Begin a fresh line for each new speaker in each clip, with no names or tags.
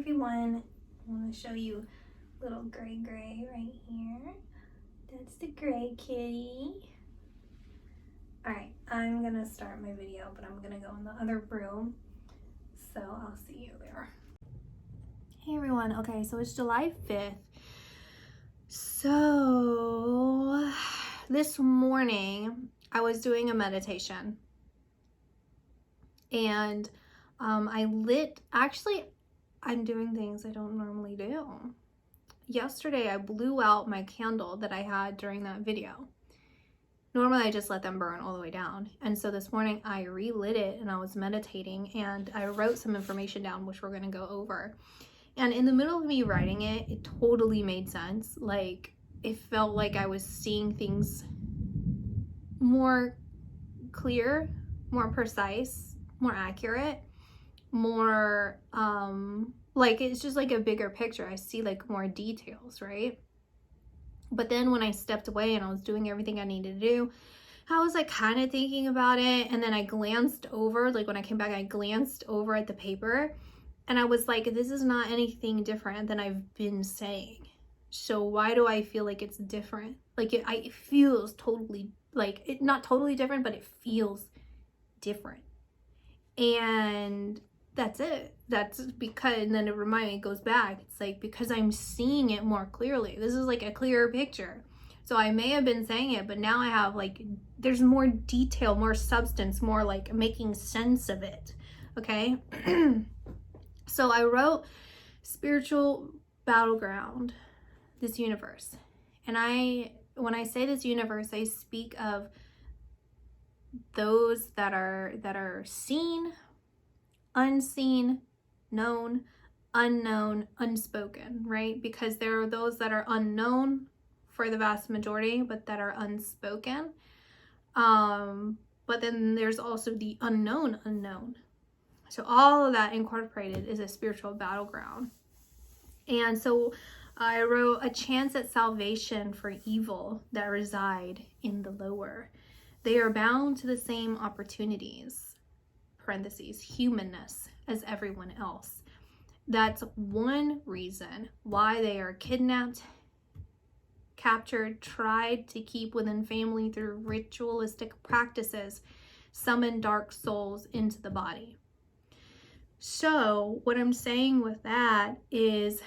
everyone. I want to show you little gray right here. That's the gray kitty. Alright, I'm gonna start my video, but I'm gonna go in the other room, so I'll see you there. Hey everyone, okay, so it's July 5th. So this morning I was doing a meditation, and I'm doing things I don't normally do. Yesterday I blew out my candle that I had during that video. Normally I just let them burn all the way down. And so this morning I relit it and I was meditating and I wrote some information down, which we're gonna go over. And in the middle of me writing it, it totally made sense. Like, it felt like I was seeing things more clear, more precise, more accurate, more, like, it's just like a bigger picture. I see like more details, right? But then when I stepped away and I was doing everything I needed to do, I was like kind of thinking about it. And then I glanced over, like when I came back, I glanced over at the paper and I was like, this is not anything different than I've been saying. So why do I feel like it's different? Like it feels totally, like, not totally different, but it feels different. And that's it. That's because, and then it goes back. It's like, because I'm seeing it more clearly. This is like a clearer picture. So I may have been saying it, but now I have like, there's more detail, more substance, more like making sense of it. Okay. So I wrote spiritual battleground, this universe. And when I say this universe, I speak of those that are seen, unseen, known, unknown, unspoken, right? Because there are those that are unknown for the vast majority, but that are unspoken. But then there's also the unknown. So all of that incorporated is a spiritual battleground. And so I wrote a chance at salvation for evil that reside in the lower. They are bound to the same opportunities, parentheses, humanness, as everyone else. That's one reason why they are kidnapped, captured, tried to keep within family through ritualistic practices, summon dark souls into the body. So what I'm saying with that is,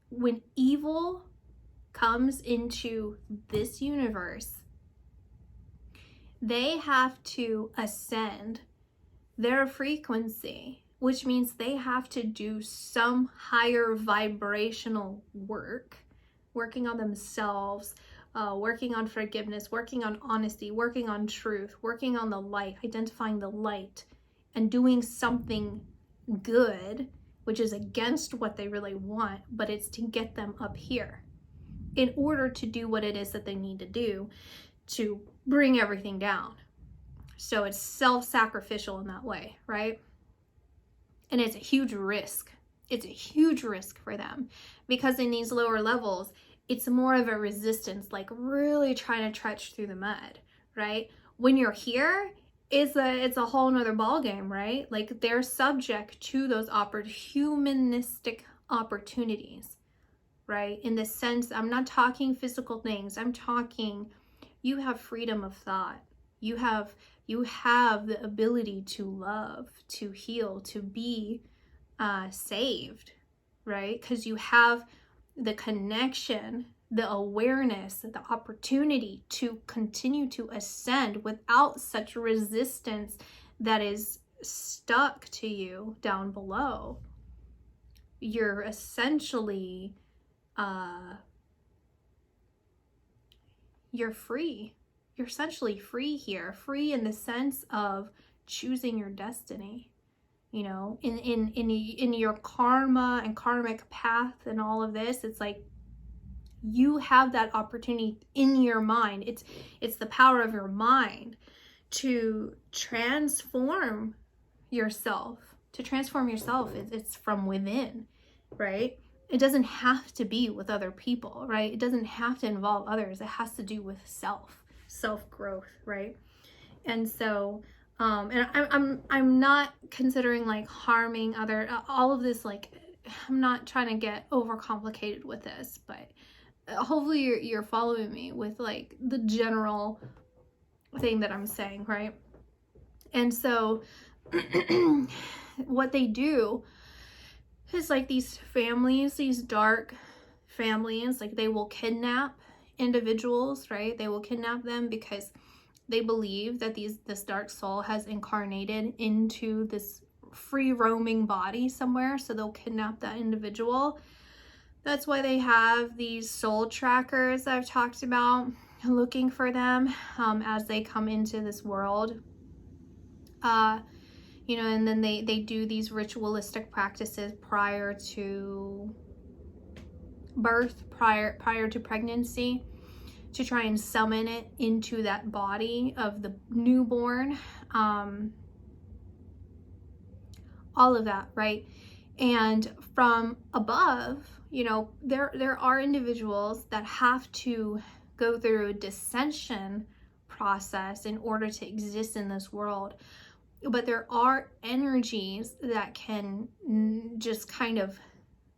when evil comes into this universe, they have to ascend their frequency, which means they have to do some higher vibrational work, working on themselves, working on forgiveness, working on honesty, working on truth, working on the light, identifying the light, and doing something good, which is against what they really want, but it's to get them up here in order to do what it is that they need to do to bring everything down. So it's self-sacrificial in that way, right? And it's a huge risk. It's a huge risk for them, because in these lower levels, it's more of a resistance, like really trying to trudge through the mud, right? When you're here, it's a whole nother ball game, right? Like, they're subject to those humanistic opportunities, right? In the sense, I'm not talking physical things. I'm talking, you have freedom of thought. You have the ability to love, to heal, to be saved, right? Because you have the connection, the awareness, the opportunity to continue to ascend without such resistance that is stuck to you down below. You're essentially, you're free. You're essentially free here, free in the sense of choosing your destiny. You know, in your karma and karmic path and all of this, it's like, you have that opportunity in your mind. It's the power of your mind to transform yourself. To transform yourself, it's from within, right? It doesn't have to be with other people, right? It doesn't have to involve others. It has to do with self-growth, right? And so And I'm not considering like harming other, all of this, like, I'm not trying to get overcomplicated with this, but hopefully you're following me with like the general thing that I'm saying, right? And so what they do is like these families, these dark families, like they will kidnap individuals, right? They will kidnap them because they believe that this dark soul has incarnated into this free roaming body somewhere, so they'll kidnap that individual. That's why they have these soul trackers I've talked about, looking for them as they come into this world. You know, and then they do these ritualistic practices prior to birth, prior to pregnancy, to try and summon it into that body of the newborn. All of that, right? And from above, you know, there are individuals that have to go through a descension process in order to exist in this world. But there are energies that can just kind of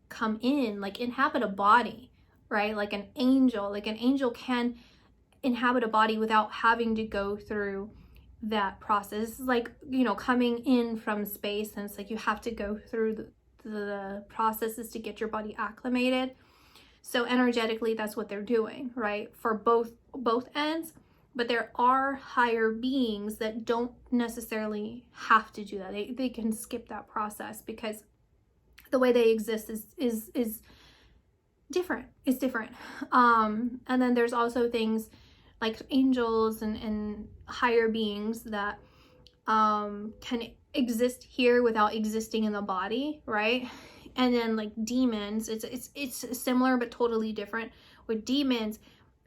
come in, like inhabit a body, right? Like an angel can inhabit a body without having to go through that process. It's like, you know, coming in from space, and it's like you have to go through the processes to get your body acclimated. So energetically, that's what they're doing, right? For both ends. But there are higher beings that don't necessarily have to do that. They can skip that process because the way they exist is different. It's different. And then there's also things like angels and higher beings that can exist here without existing in the body, right? And then like demons, it's similar but totally different with demons.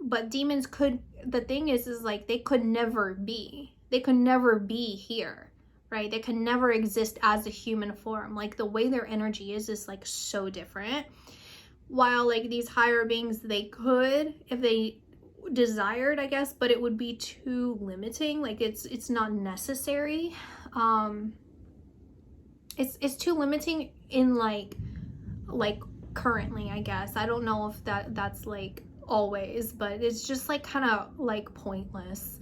But demons could, the thing is like they could never be here, right? They can never exist as a human form. Like the way their energy is like so different. While like these higher beings, they could, if they desired, I guess, but it would be too limiting. Like it's not necessary. It's too limiting in like currently, I guess. I don't know if that's like always, but it's just like kind of like pointless.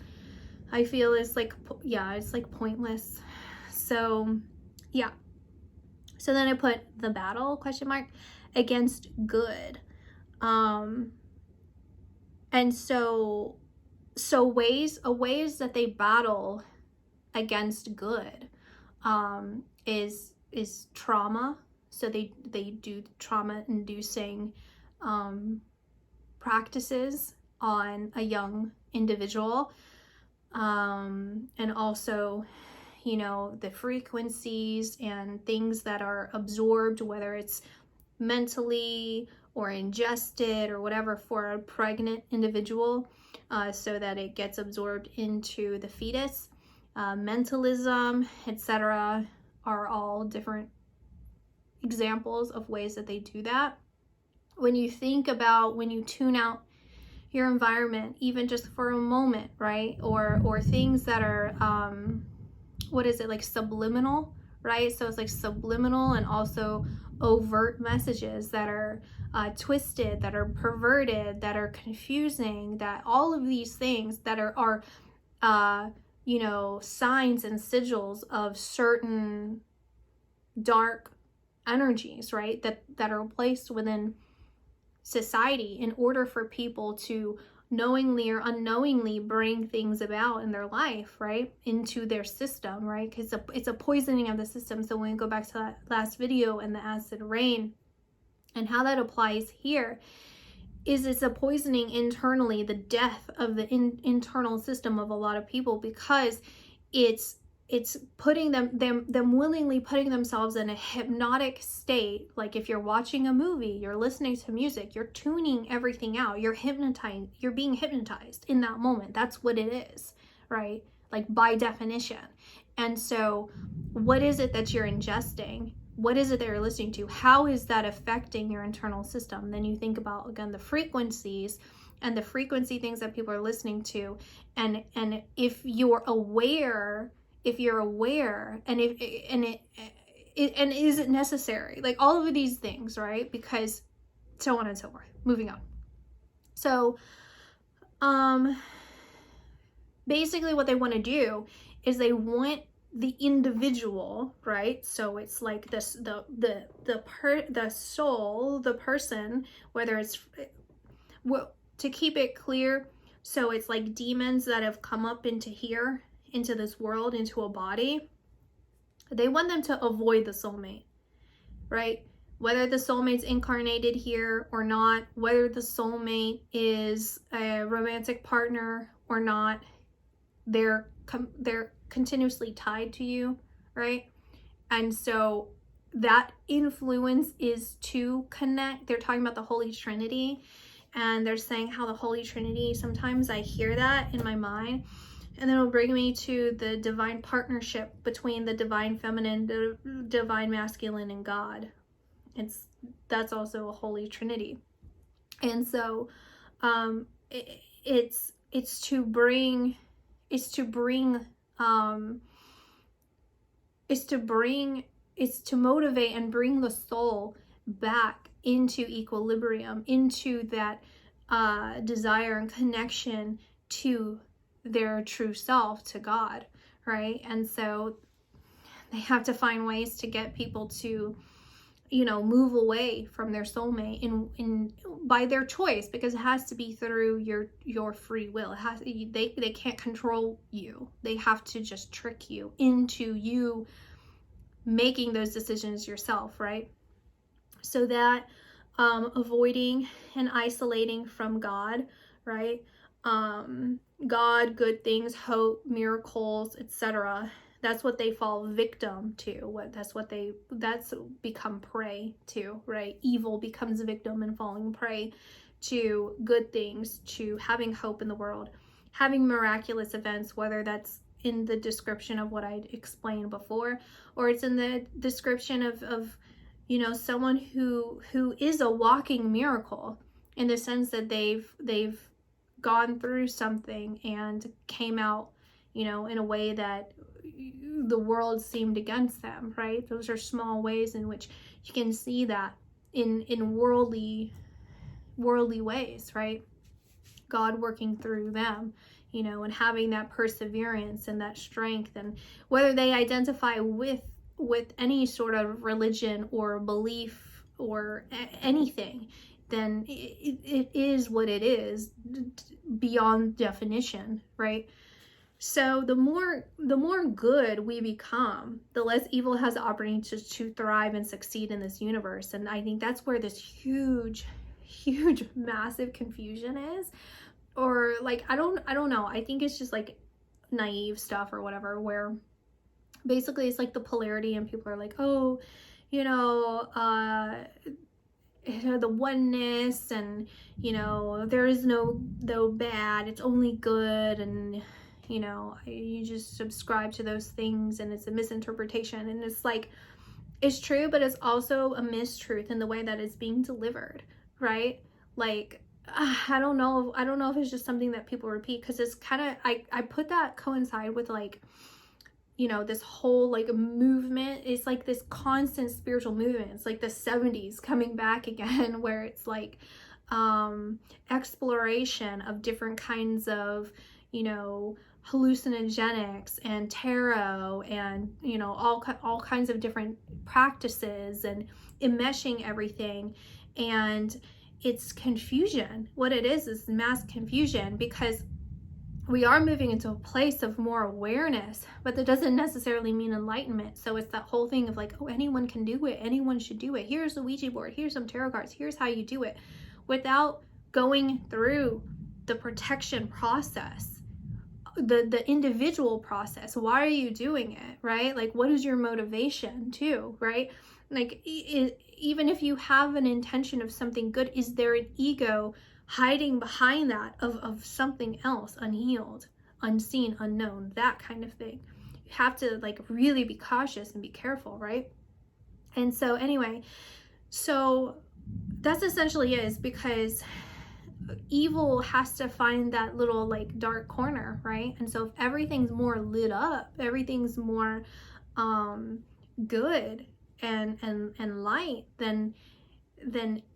I feel it's like, yeah, it's like pointless. So yeah. So then I put the battle question mark against good. And so ways that they battle against good is trauma. So they do trauma inducing practices on a young individual, and also, you know, the frequencies and things that are absorbed, whether it's mentally or ingested or whatever, for a pregnant individual, so that it gets absorbed into the fetus. Mentalism, etc., are all different examples of ways that they do that. When you think about, when you tune out your environment, even just for a moment, right? Or things that are, what is it, like subliminal, right? So it's like subliminal and also overt messages that are twisted, that are perverted, that are confusing, that all of these things that are you know, signs and sigils of certain dark energies, right? That are placed within society in order for people to knowingly or unknowingly bring things about in their life, right, into their system, right? Because it's a poisoning of the system. So when we go back to that last video and the acid rain and how that applies here, is it's a poisoning internally, the death of the internal system of a lot of people, because it's putting them willingly putting themselves in a hypnotic state. Like if you're watching a movie, you're listening to music, you're tuning everything out, you're being hypnotized in that moment. That's what it is, right? Like by definition. And so what is it that you're ingesting? What is it that you're listening to? How is that affecting your internal system? Then you think about, again, the frequencies and the frequency things that people are listening to. And if you're aware if you're aware, and is it necessary? Like all of these things, right? Because so on and so forth. Moving on. So, basically what they want to do is they want the individual, right? So it's like this, the soul, the person, whether it's, well, to keep it clear, so it's like demons that have come up into here, into this world, into a body. They want them to avoid the soulmate, right? Whether the soulmate's incarnated here or not, whether the soulmate is a romantic partner or not, they're continuously tied to you, right? And so that influence is to connect. They're talking about the Holy Trinity, and they're saying how the Holy Trinity, sometimes I hear that in my mind, and then it'll bring me to the divine partnership between the divine feminine, the divine masculine, and God. That's also a Holy Trinity. And so it's to motivate and bring the soul back into equilibrium, into that desire and connection to their true self, to God, right? And so they have to find ways to get people to, move away from their soulmate in by their choice, because it has to be through your free will. They can't control you. They have to just trick you into you making those decisions yourself, right? So that avoiding and isolating from God, right? God, good things, hope, miracles, etc. That's what they fall victim to. That's become prey to, right? Evil becomes victim and falling prey to good things, to having hope in the world, having miraculous events, whether that's in the description of what I explained before, or it's in the description of someone who is a walking miracle, in the sense that they've gone through something and came out, in a way that the world seemed against them, right? Those are small ways in which you can see that in worldly ways, right? God working through them, and having that perseverance and that strength. And whether they identify with any sort of religion or belief or anything, then it is what it is, beyond definition, right? So the more good we become, the less evil has the opportunity to thrive and succeed in this universe. And I think that's where this huge massive confusion is. Or like, I don't know, I think it's just like naive stuff or whatever, where basically it's like the polarity, and people are like, oh, the oneness, and there is no bad, it's only good, and you just subscribe to those things, and it's a misinterpretation. And it's like, it's true, but it's also a mistruth in the way that it's being delivered, right? Like, I don't know if it's just something that people repeat, because it's kind of, I put that coincide with like, this whole like movement. It's like this constant spiritual movement. It's like the 70s coming back again, where it's like exploration of different kinds of, hallucinogenics and tarot, and all kinds of different practices, and enmeshing everything. And it's confusion. What it is mass confusion, because we are moving into a place of more awareness, but that doesn't necessarily mean enlightenment. So it's that whole thing of like, oh, anyone can do it, anyone should do it, here's the Ouija board, here's some tarot cards, here's how you do it, without going through the protection process, the individual process. Why are you doing it, right? Like, what is your motivation too, right? Like, even if you have an intention of something good, is there an ego hiding behind that of something else, unhealed, unseen, unknown, that kind of thing? You have to like really be cautious and be careful, right? And so anyway, so that's essentially is because evil has to find that little like dark corner, right? And so if everything's more lit up, everything's more good and light, then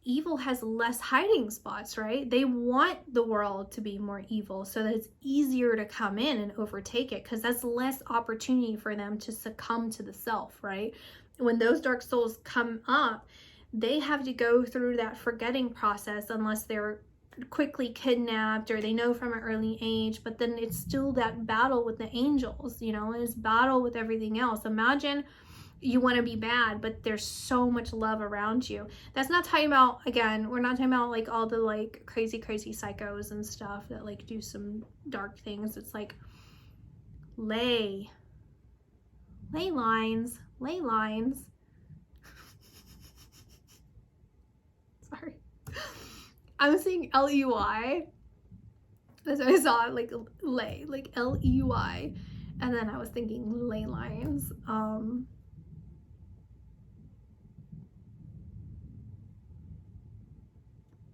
evil has less hiding spots, right? They want the world to be more evil so that it's easier to come in and overtake it, because that's less opportunity for them to succumb to the self, right? When those dark souls come up, they have to go through that forgetting process unless they're quickly kidnapped or they know from an early age. But then it's still that battle with the angels, you know, and it's battle with everything else. Imagine you want to be bad, but there's so much love around you. That's not talking about, again, we're not talking about like all the like crazy psychos and stuff that like do some dark things. It's like lay lines. Sorry, I was saying L-E-Y. That's what I saw, like lay, like L-E-Y, and then I was thinking ley lines.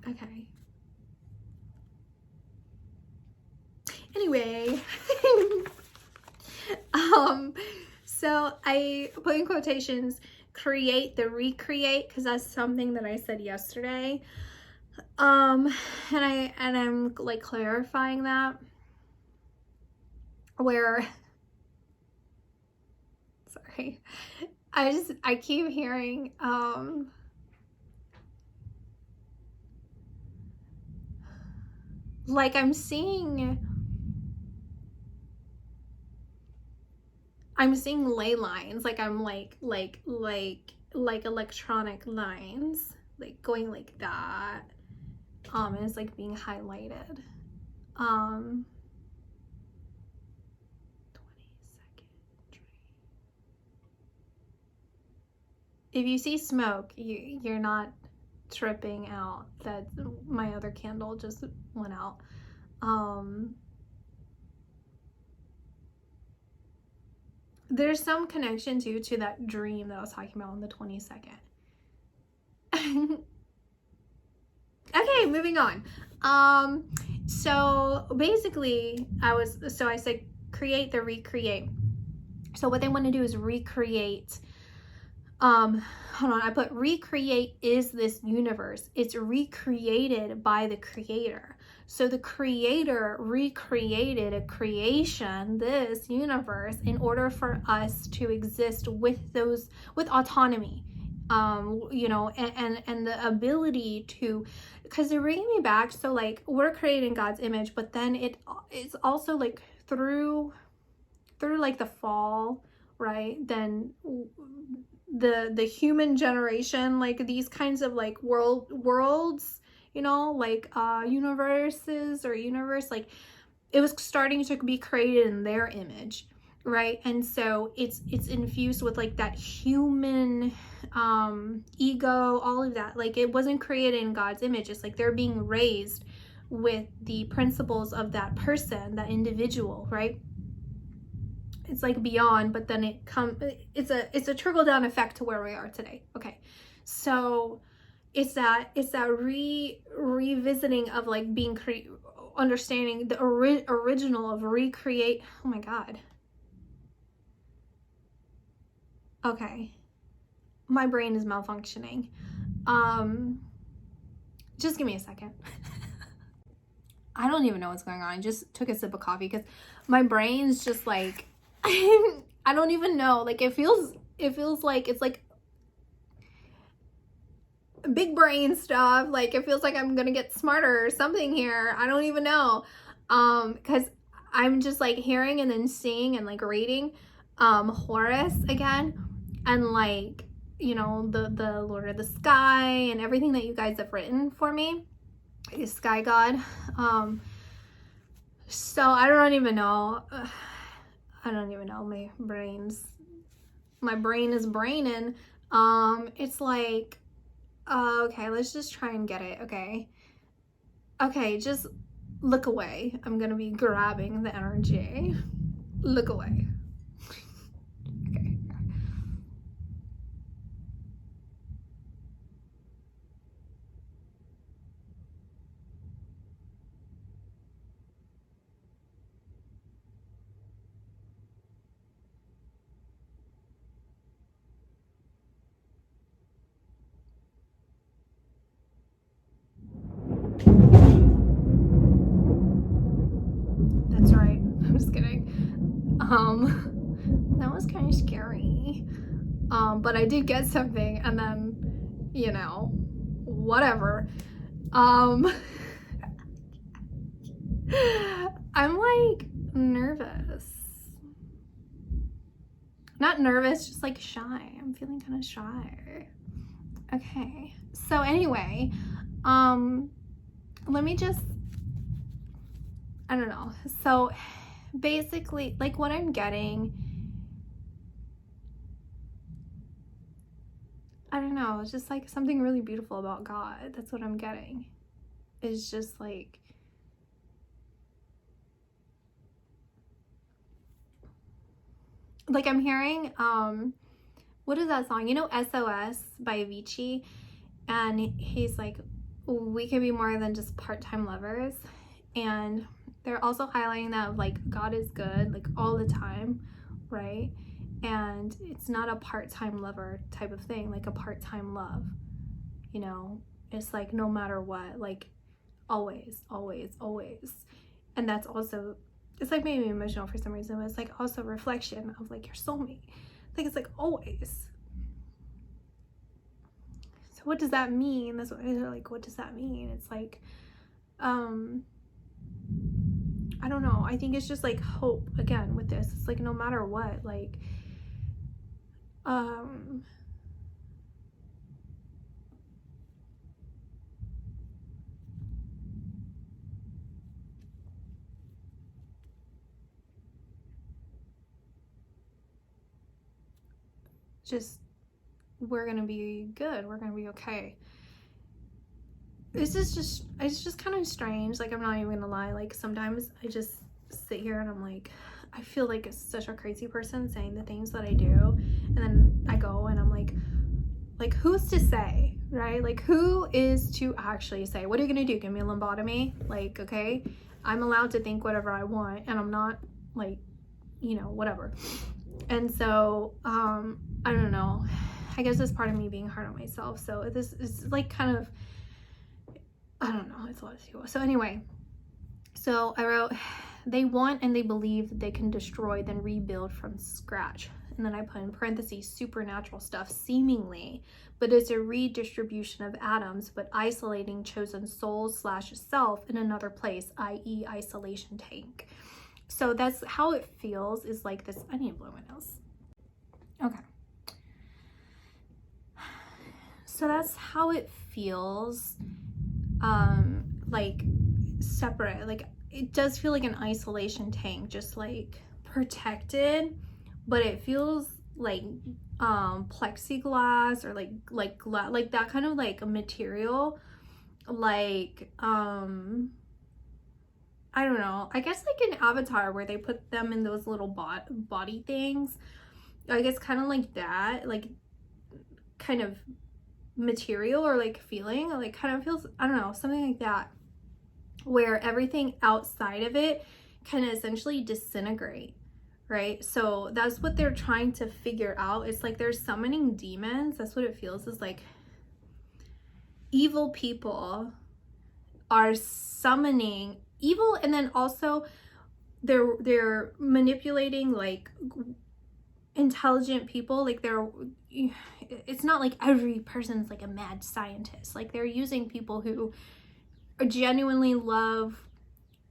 Okay. Anyway, so I put in quotations, create the recreate, because that's something that I said yesterday. And I'm like clarifying that, where, sorry, I keep hearing, like I'm seeing ley lines, like I'm like electronic lines, like going like that, and it's like being highlighted. 20-second train. If you see smoke, you're not tripping out that my other candle just went out. There's some connection too to that dream that I was talking about on the 22nd. Okay, moving on. So basically I said create the recreate. So what they want to do is recreate, hold on, I put recreate is this universe. It's recreated by the creator. So the creator recreated a creation, this universe, in order for us to exist with autonomy, you know, and the ability to, because they're bringing me back. So like we're created in God's image, but then it's also like through like the fall, right? Then the human generation, like these kinds of like worlds, you know, like universe, like it was starting to be created in their image, right? And so it's infused with like that human ego, all of that. Like it wasn't created in God's image. It's like they're being raised with the principles of that person, that individual, right? It's like beyond, but then it's a trickle down effect to where we are today. Okay, so it's that revisiting of like being understanding the original of recreate. Oh my God. Okay, my brain is malfunctioning. Just give me a second. I don't even know what's going on. I just took a sip of coffee because my brain's just like I don't even know. Like it feels like it's like big brain stuff. Like it feels like I'm gonna get smarter or something here. I don't even know. Because I'm just like hearing and then seeing and like reading Horus again, and like, you know, the Lord of the Sky and everything that you guys have written for me, is Sky God. So I don't even know. I don't even know. My brain is braining. It's like, okay, let's just try and get it. Okay, just look away. I'm gonna be grabbing the energy. Look away. Okay. That was kind of scary. But I did get something, and then, you know, whatever. I'm like nervous. Not nervous, just like shy. I'm feeling kind of shy. Okay. So anyway, let me just, I don't know. So basically, like, what I'm getting, I don't know, it's just like something really beautiful about God. That's what I'm getting. It's just like, I'm hearing, what is that song? You know, SOS by Avicii? And he's like, we can be more than just part-time lovers. And they're also highlighting that, like, God is good, like, all the time, right? And it's not a part-time lover type of thing, like a part-time love, you know? It's like no matter what, like always, always, always. And that's also, it's like made me emotional for some reason, but it's like also a reflection of like your soulmate. I think it's like always. So what does that mean? That's what they're like, what does that mean? It's like, I don't know. I think it's just like hope again with this. It's like no matter what, like, just, we're gonna be good, we're gonna be okay. It's just kind of strange. Like, I'm not even gonna lie, like sometimes I just sit here and I'm like, I feel like such a crazy person saying the things that I do, and then I go and I'm like who's to say, right? Like, who is to actually say, what are you gonna do, give me a lobotomy? Like, okay, I'm allowed to think whatever I want, and I'm not like, you know, whatever. And so I don't know, I guess it's part of me being hard on myself. So this is like kind of, I don't know, it's a lot of people. So anyway, so I wrote, they want and they believe that they can destroy, then rebuild from scratch. And then I put in parentheses, supernatural stuff, seemingly, but it's a redistribution of atoms, but isolating chosen souls / self in another place, i.e. isolation tank. So that's how it feels, is like this. I need to blow my nose. Okay. So that's how it feels, like separate. Like, it does feel like an isolation tank, just like protected, but it feels like plexiglass or like that kind of like a material, like I don't know, I guess like an Avatar where they put them in those little body things. I guess kind of like that, like kind of material or like feeling, like kind of feels, I don't know, something like that, where everything outside of it can essentially disintegrate, right? So that's what they're trying to figure out. It's like they're summoning demons. That's what it feels, is like evil people are summoning evil, and then also they're manipulating like intelligent people. Like, it's not like every person's like a mad scientist. Like, they're using people who genuinely love,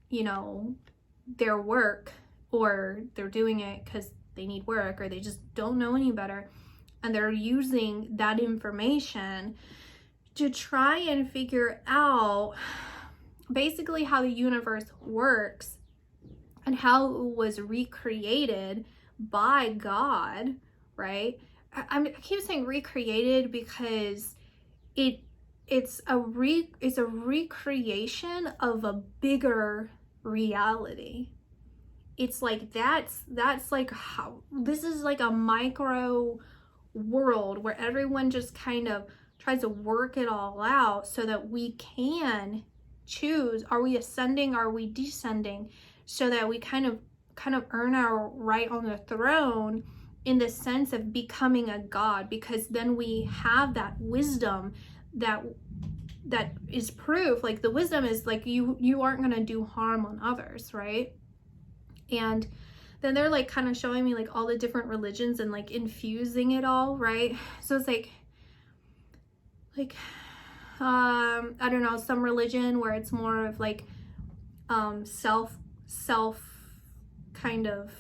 you know, their work, or they're doing it because they need work, or they just don't know any better, and they're using that information to try and figure out basically how the universe works and how it was recreated by God, right? I keep saying recreated because it's a recreation of a bigger reality. It's like that's like how this is like a micro world where everyone just kind of tries to work it all out so that we can choose, are we ascending, are we descending, so that we kind of earn our right on the throne, in the sense of becoming a god, because then we have that wisdom that is proof. Like, the wisdom is like you aren't going to do harm on others, right? And then they're like kind of showing me like all the different religions and like infusing it all, right? So it's like I don't know, some religion where it's more of like self kind of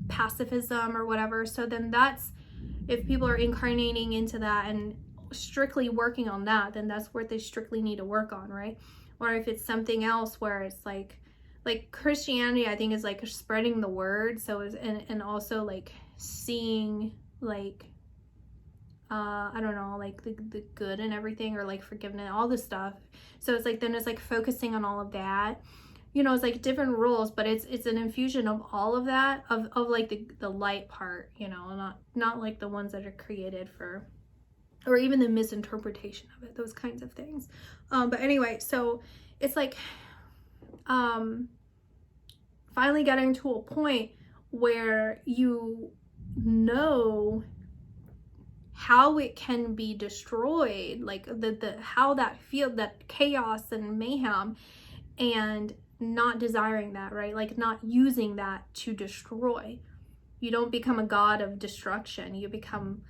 pacifism or whatever. So then that's, if people are incarnating into that and strictly working on that, then that's what they strictly need to work on, right? Or if it's something else where it's like Christianity, I think, is like spreading the word. So is, and also like seeing like I don't know, like the good and everything, or like forgiveness, all this stuff. So it's like, then it's like focusing on all of that, you know. It's like different rules, but it's an infusion of all of that, of like the light part, you know, not like the ones that are created for, or even the misinterpretation of it, those kinds of things. But anyway, so it's like finally getting to a point where you know how it can be destroyed, like the how that that chaos and mayhem, and not desiring that, right? Like not using that to destroy. You don't become a god of destruction. You become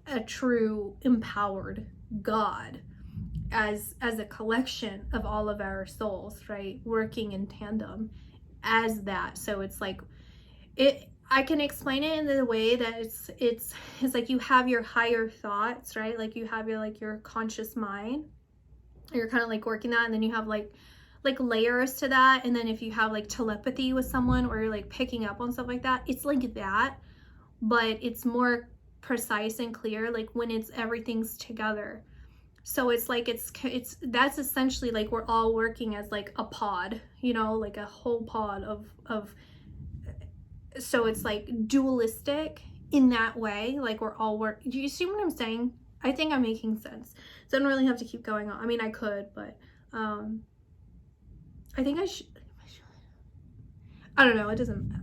a true empowered God as a collection of all of our souls, right? Working in tandem as that. So it's like I can explain it in the way that it's like you have your higher thoughts, right? Like you have your conscious mind. You're kind of like working that, and then you have like layers to that. And then if you have like telepathy with someone, or you're like picking up on stuff like that, it's like that, but it's more precise and clear, like when it's everything's together. So it's like it's that's essentially like we're all working as like a pod, you know, like a whole pod of so it's like dualistic in that way, like we're all do you see what I'm saying? I think I'm making sense. So I don't really have to keep going on. I mean, I could, but I think I should. I don't know, it doesn't matter.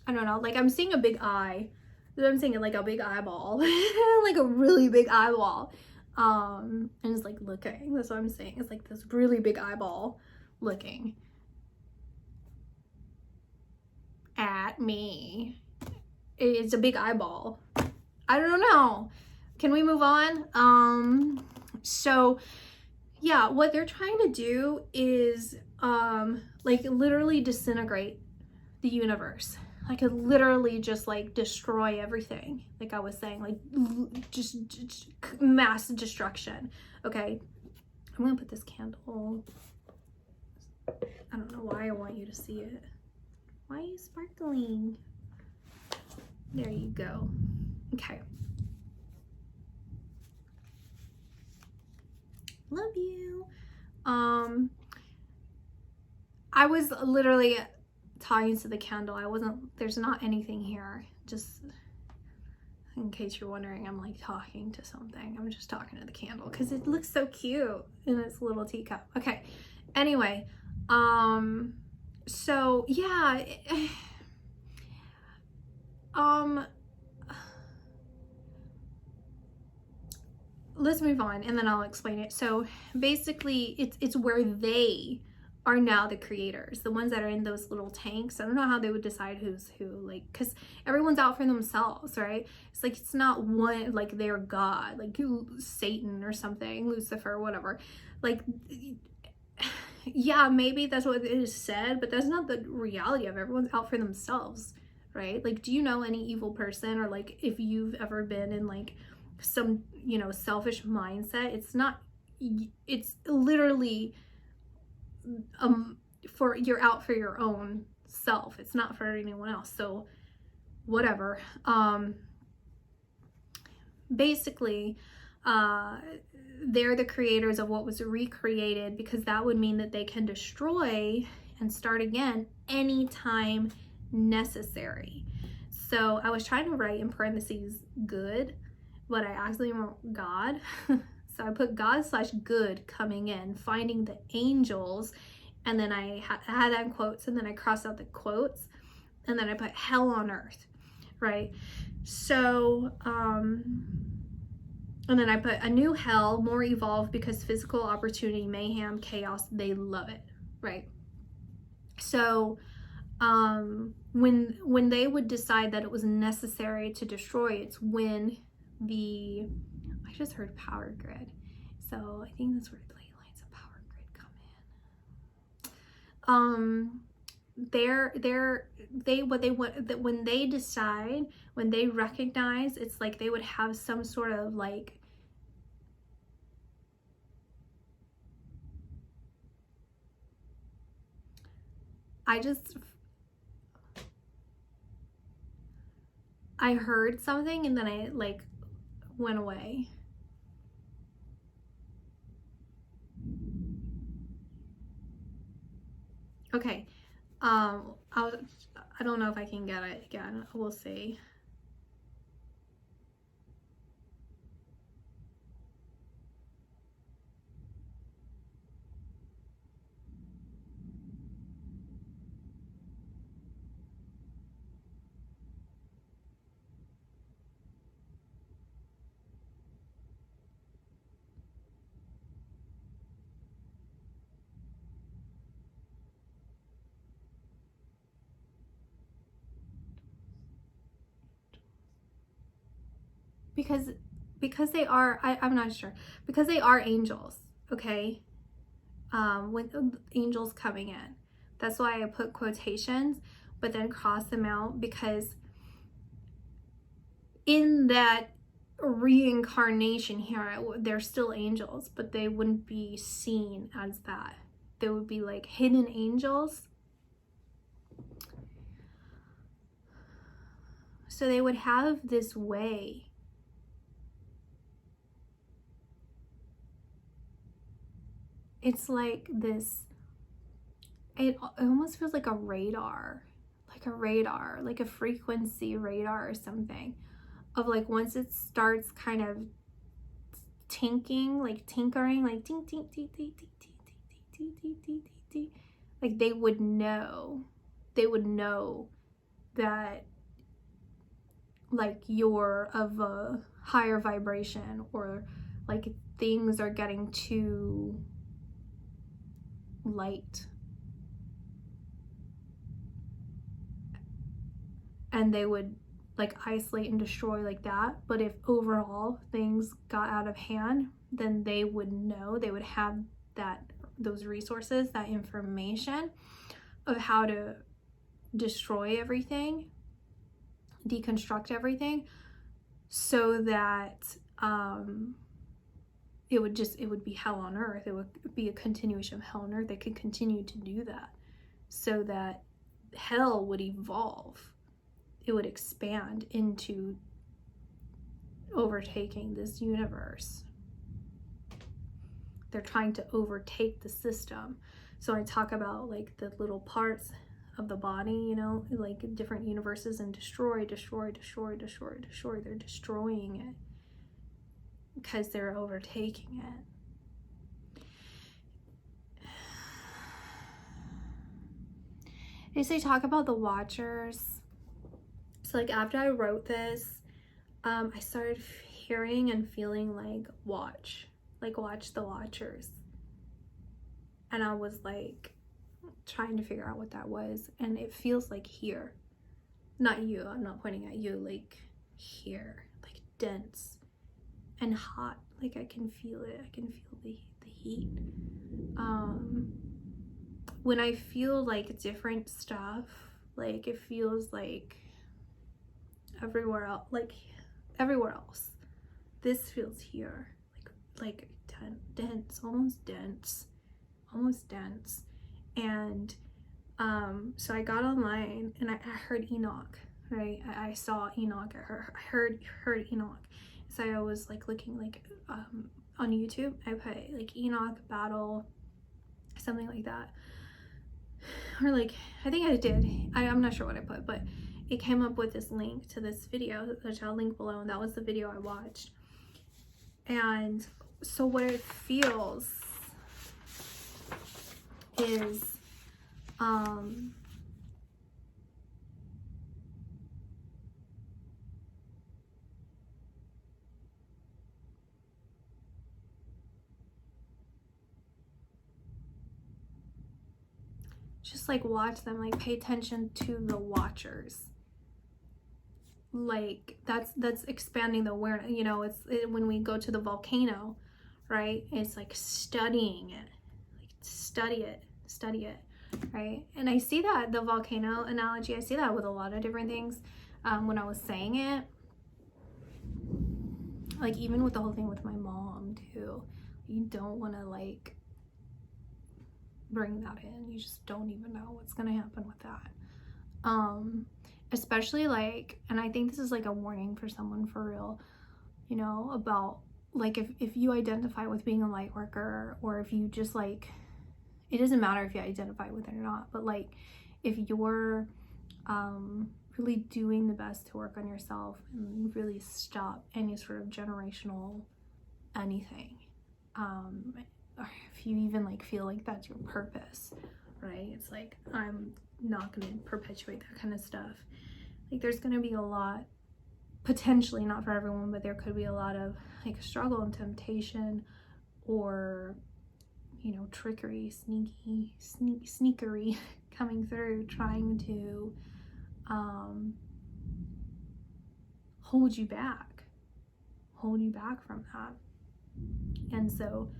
I don't know, like I'm seeing a big eye. I'm seeing like a big eyeball, like a really big eyeball. And it's like looking, that's what I'm saying. It's like this really big eyeball looking at me. It's a big eyeball. I don't know. Can we move on? So yeah, what they're trying to do is like literally disintegrate the universe. Like it literally just like destroy everything. Like I was saying, like just mass destruction. Okay, I'm gonna put this candle. I don't know why I want you to see it. Why are you sparkling? There you go. Okay. Love you. I was literally talking to the candle. There's not anything here. Just in case you're wondering, I'm like talking to something. I'm just talking to the candle because it looks so cute in its little teacup. Okay. Anyway, so yeah, let's move on and then I'll explain it. So basically it's where they are now the creators, the ones that are in those little tanks. I don't know how they would decide who's who, like, because everyone's out for themselves, right? It's like, it's not one, like they're God, like Satan or something, Lucifer, whatever. Like, yeah, maybe that's what it is said, but that's not the reality of it. Everyone's out for themselves, right? Like, do you know any evil person, or like if you've ever been in like some, you know, selfish mindset? It's not, it's literally for, you're out for your own self. It's not for anyone else. So whatever. Basically, they're the creators of what was recreated, because that would mean that they can destroy and start again anytime necessary. So I was trying to write in parentheses good, but I accidentally wrote God. So I put God/good coming in, finding the angels, and then I had that in quotes, and then I crossed out the quotes, and then I put hell on earth, right? So And then I put a new hell, more evolved because physical opportunity, mayhem, chaos, they love it, right? So when they would decide that it was necessary to destroy, it's when I just heard power grid. So I think that's where the lines of power grid come in. When they decide, when they recognize, it's like they would have some sort of like I heard something and then I like went away. Okay. I don't know if I can get it again. We'll see. Because they are, I'm not sure, because they are angels, okay? When angels coming in, that's why I put quotations but then cross them out, because in that reincarnation here, they're still angels, but they wouldn't be seen as that. They would be like hidden angels. So they would have this way. It's like this, it almost feels like a radar, like a frequency radar or something, of like once it starts kind of tinkering, like tink, tink, tink, tink, tink, tink, tink, tink, tink, tink, tink, tink, like they would know that like you're of a higher vibration, or like things are getting too light, and they would like isolate and destroy like that. But if overall things got out of hand, then they would know, they would have those resources, that information of how to destroy everything, deconstruct everything, so that it would be hell on earth. It would be a continuation of hell on earth. They could continue to do that so that hell would evolve. It would expand into overtaking this universe. They're trying to overtake the system. So I talk about like the little parts of the body, you know, like different universes, and destroy. They're destroying it because they're overtaking it. They talk about the Watchers. So like after I wrote this, I started hearing and feeling like watch the Watchers. And I was like trying to figure out what that was. And it feels like here. Not you, I'm not pointing at you, like here, like dense and hot. Like I can feel it. I can feel the heat. When I feel like different stuff, like it feels like everywhere else. This feels here, like dense, almost dense. And so I got online and I heard Enoch, right? I saw Enoch. I heard Enoch. So I was like looking like on YouTube. I put like Enoch battle, something like that, or like I think I did. I'm not sure what I put, but it came up with this link to this video, which I'll link below, and that was the video I watched. And so what it feels is just like watch them, like pay attention to the watchers. Like that's expanding the awareness. You know, when we go to the volcano, right? It's like studying it, like study it, right? And I see that, the volcano analogy, I see that with a lot of different things. When I was saying it, like even with the whole thing with my mom too, you don't want to like bring that in. You just don't even know what's gonna happen with that. Especially like, and I think this is like a warning for someone for real, you know, about like if you identify with being a light worker, or if you just like, it doesn't matter if you identify with it or not, but like if you're really doing the best to work on yourself and really stop any sort of generational anything, or if you even like feel like that's your purpose, right? It's like, I'm not going to perpetuate that kind of stuff. Like there's going to be a lot, potentially, not for everyone, but there could be a lot of like struggle and temptation, or you know, trickery, sneakery coming through, trying to hold you back from that. And so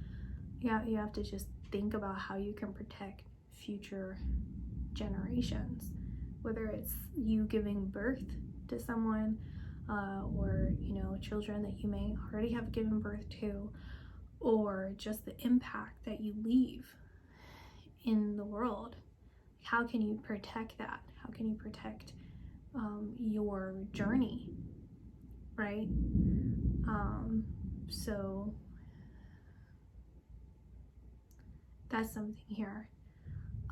yeah, you have to just think about how you can protect future generations, whether it's you giving birth to someone, or you know, children that you may already have given birth to, or just the impact that you leave in the world. How can you protect that? How can you protect your journey, right? So that's something here.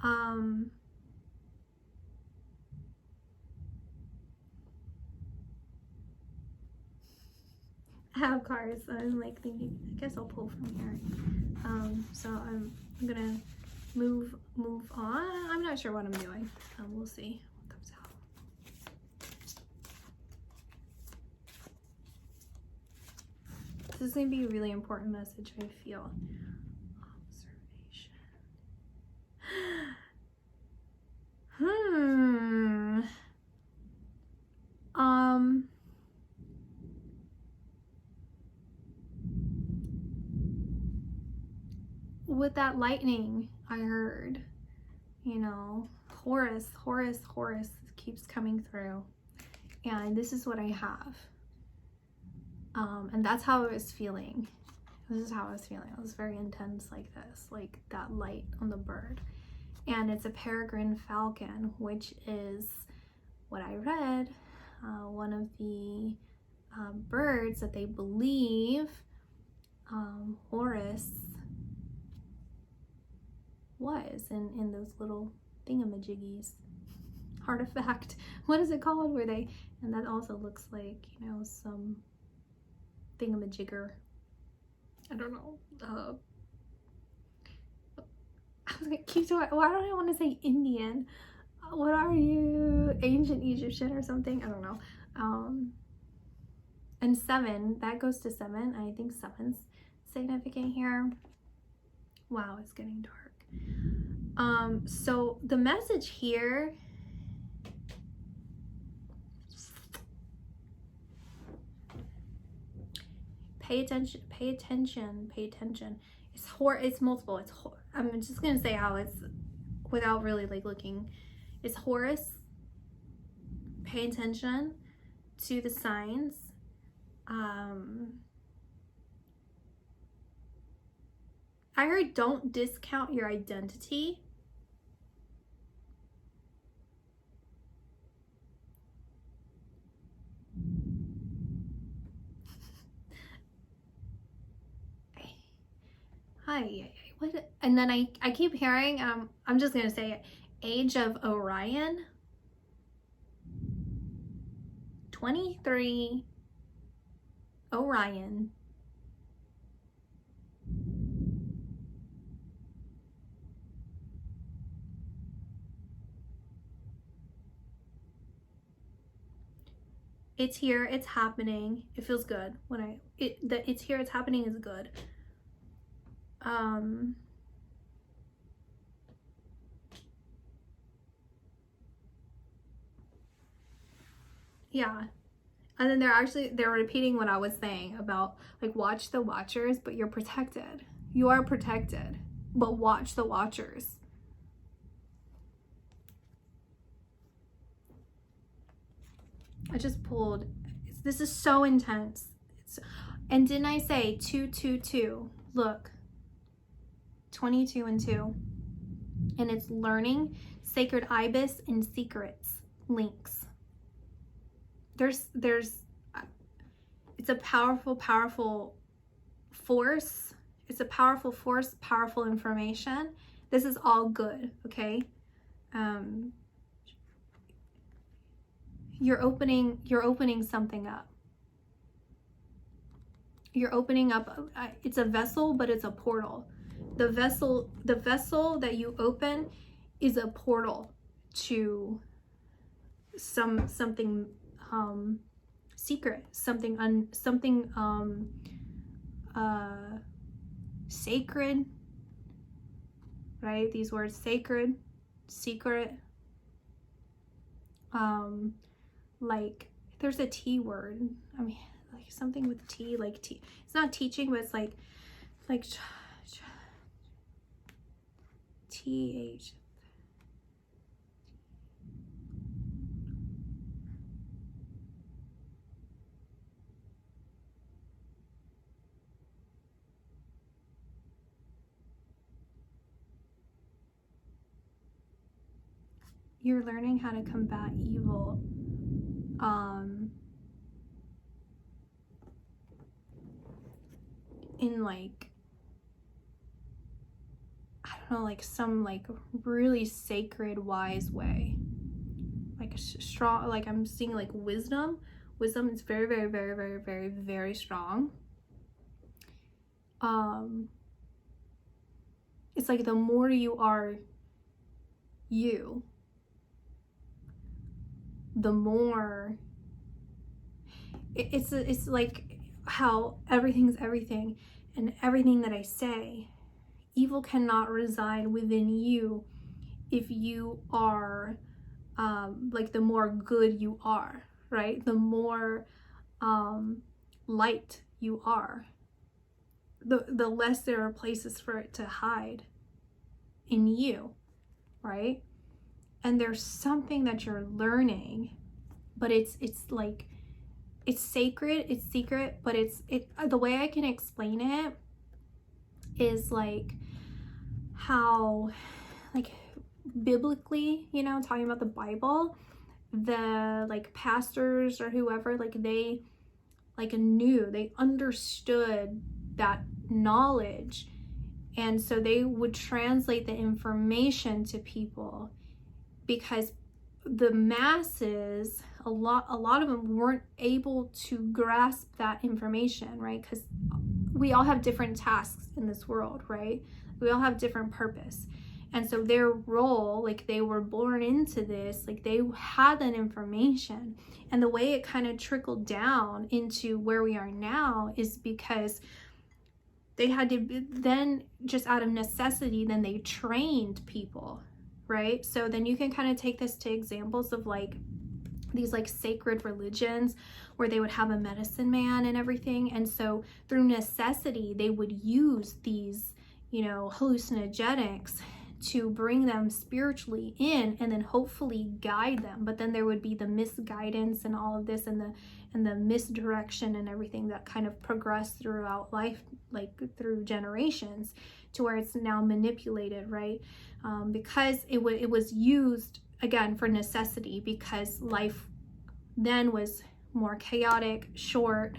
I have cards, so I'm like thinking, I guess I'll pull from here. So I'm gonna move on. I'm not sure what I'm doing. We'll see what comes out. This is gonna be a really important message, I feel. Observation. With that lightning, I heard, you know, Horus keeps coming through, and this is what I have. And that's how I was feeling. This is how I was feeling. It was very intense, like this, like that light on the bird. And it's a peregrine falcon, which is what I read, one of the birds that they believe Horus was in those little thingamajiggies. Artifact. What is it called? Where they, and that also looks like, you know, some thingamajigger. I don't know. I was like, why don't I want to say Indian? What are you? Ancient Egyptian or something? I don't know. And 7, that goes to 7. I think 7's significant here. Wow, it's getting dark. So the message here, pay attention. It's multiple. I'm just gonna say how it's, without really like looking. It's Horus. Pay attention to the signs. I heard don't discount your identity. Hi, what? And then I keep hearing, I'm just gonna say it, Age of Orion. 23 Orion. It's here, it's happening. It feels good when it's here, it's happening is good. Yeah. And then they're repeating what I was saying about like watch the watchers, but you're protected. You are protected, but watch the watchers. I just pulled, this is so intense. And didn't I say 222? Look, 22 and 2. And it's learning, sacred ibis, and secrets links. It's a powerful force. It's a powerful force, powerful information. This is all good, okay? You're opening something up. You're opening up, it's a vessel, but it's a portal. The vessel that you open is a portal to something secret, something sacred, right? These words, sacred, secret, like there's a T word. I mean, like something with T, like T. It's not teaching, but it's like TH. You're learning how to combat evil. In like, I don't know, like some like really sacred, wise way. Like strong, like I'm seeing like wisdom. Wisdom is very, very, very, very, very, very strong. It's like the more you are you, the more it's like how everything's everything, and everything that I say, evil cannot reside within you if you are like the more good you are, right? The more light you are, the less there are places for it to hide in you, right? And there's something that you're learning, but it's like, it's sacred, it's secret, but the way I can explain it is like how, like biblically, you know, talking about the Bible, the like pastors or whoever, like they like they understood that knowledge, and so they would translate the information to people, because the masses, a lot of them weren't able to grasp that information, right? Because we all have different tasks in this world, right? We all have different purpose. And so their role, like they were born into this, like they had that information. And the way it kind of trickled down into where we are now is because they had to then, just out of necessity, then they trained people, right? So then you can kind of take this to examples of like these like sacred religions where they would have a medicine man and everything. And so through necessity, they would use these, you know, hallucinogenics to bring them spiritually in and then hopefully guide them. But then there would be the misguidance and all of this, and the misdirection and everything that kind of progressed throughout life, like through generations, to where it's now manipulated, right? Because it was used again for necessity, because life then was more chaotic, short.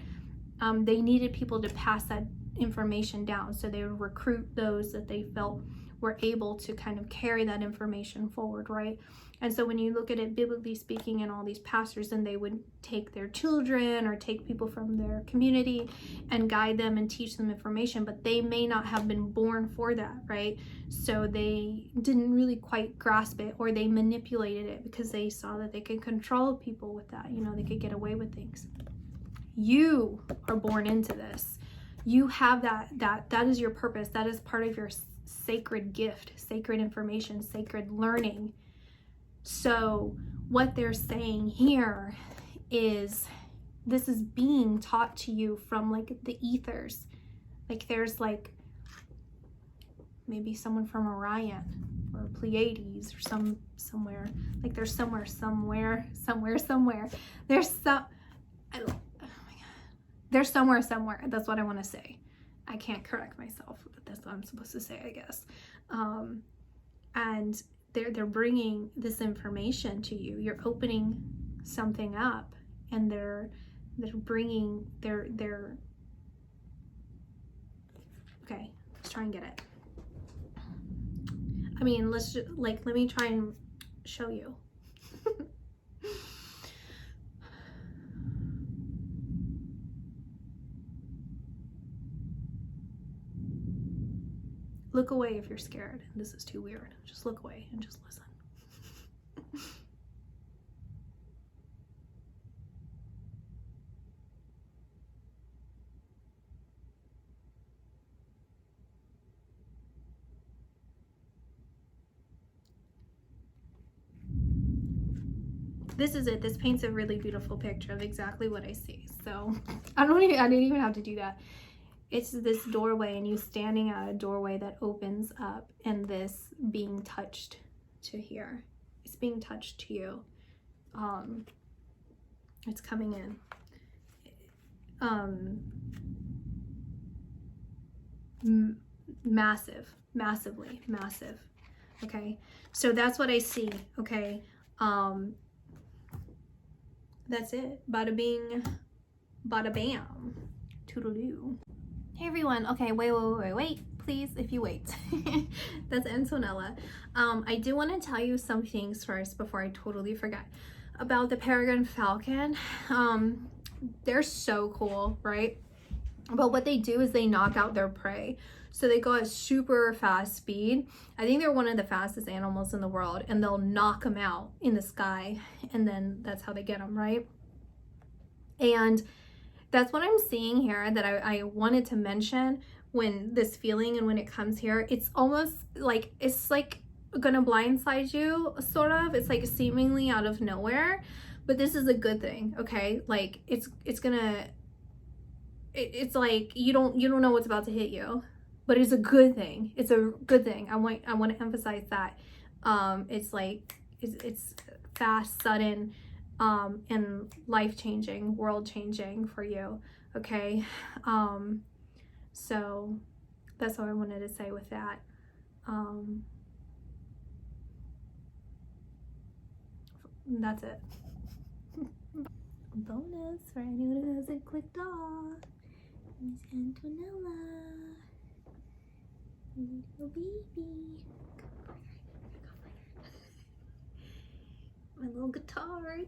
They needed people to pass that information down, so they would recruit those that they felt were able to kind of carry that information forward, right? And so when you look at it biblically speaking, and all these pastors, and they would take their children or take people from their community and guide them and teach them information, but they may not have been born for that, right? So they didn't really quite grasp it, or they manipulated it because they saw that they could control people with that, you know, they could get away with things. You are born into this. You have that is your purpose. That is part of your sacred gift, sacred information, sacred learning. So what they're saying here this is being taught to you from like the ethers. Like there's like maybe someone from Orion or Pleiades or somewhere. Like there's somewhere. There's some, oh my God. There's somewhere. That's what I want to say. I can't correct myself, but that's what I'm supposed to say, I guess. And they're bringing this information to you. You're opening something up, and they're bringing their okay, let's try and get it. I mean, let's just like, let me try and show you. Look away if you're scared. This is too weird. Just look away and just listen. This is it. This paints a really beautiful picture of exactly what I see. So I didn't even have to do that. It's this doorway, and you standing at a doorway that opens up, and this being touched to here. It's being touched to you. It's coming in. Massively massive. Okay, so that's what I see. Okay, that's it. Bada bing, bada bam, toodaloo. Hey everyone. Okay, wait, please, if you wait. That's Antonella. I do want to tell you some things first before I totally forget about the peregrine falcon. They're so cool, right? But what they do is they knock out their prey. So they go at super fast speed. I think they're one of the fastest animals in the world, and they'll knock them out in the sky, and then that's how they get them, right? And that's what I'm seeing here that I wanted to mention when this feeling and when it comes here. It's almost like, it's like gonna blindside you, sort of. It's like seemingly out of nowhere, but this is a good thing, okay? Like it's like you don't know what's about to hit you, but it's a good thing. It's a good thing. I want to emphasize that. It's like it's fast, sudden, and life-changing, world-changing for you, okay? So that's what I wanted to say with that. That's it. Bonus for anyone who hasn't clicked off. Miss Antonella, little baby. My little guitar.